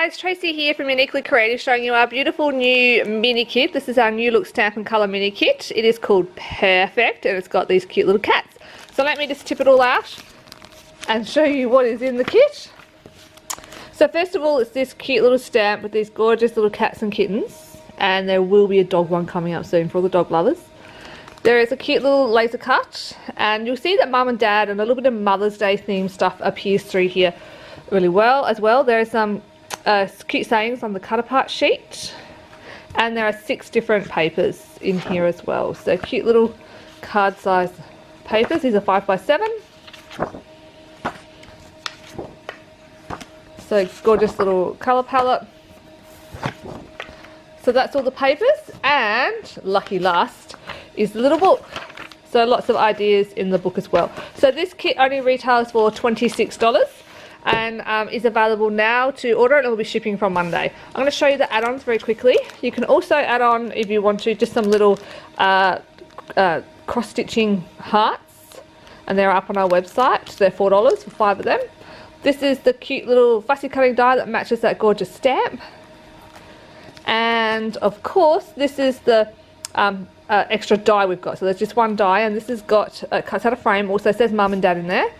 guys, Tracy here from Uniquely Creative, showing you our beautiful new mini kit. This is our new look stamp and colour mini kit. It is called Purrfect and it's got these cute little cats. So let me just tip it all out and show you what is in the kit. So first of all, it's this cute little stamp with these gorgeous little cats and kittens, and there will be a dog one coming up soon for all the dog lovers. There is a cute little laser cut, and you'll see that Mum and Dad and a little bit of Mother's Day themed stuff appears through here really well as well. There are some cute sayings on the cut apart sheet, and there are 6 different papers in here as well. So cute little card size papers. These are 5x7. So gorgeous little colour palette. So that's all the papers, and lucky last is the little book. So lots of ideas in the book as well. So this kit only retails for $26 and is available now to order, and it will be shipping from Monday. I'm going to show you the add-ons very quickly. You can also add on, if you want to, just some little cross-stitching hearts, and they're up on our website. They're $4 for 5 of them. This is the cute little fussy cutting die that matches that gorgeous stamp. And of course, this is the extra die we've got. So there's just one die, and this has got cuts out of frame. Also says Mum and Dad in there.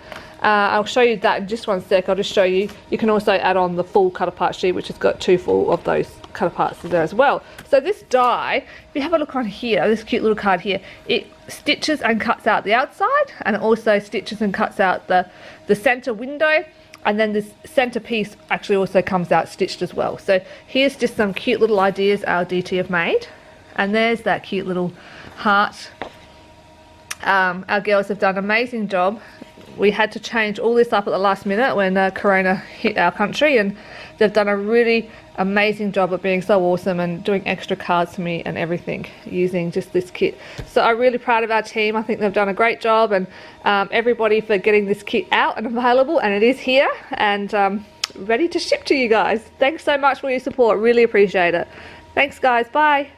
I'll show you that in just one sec. I'll just show you. You can also add on the full cut apart sheet, which has got 2 full of those cut aparts there as well. So this die, if you have a look on here, this cute little card here, it stitches and cuts out the outside, and it also stitches and cuts out the center window. And then this center piece actually also comes out stitched as well. So here's just some cute little ideas our DT have made. And there's that cute little heart. Our girls have done an amazing job. We had to change all this up at the last minute when Corona hit our country, and they've done a really amazing job of being so awesome and doing extra cards for me and everything using just this kit. So I'm really proud of our team. I think they've done a great job, and everybody for getting this kit out and available, and it is here and ready to ship to you guys. Thanks so much for your support, really appreciate it. Thanks guys, bye.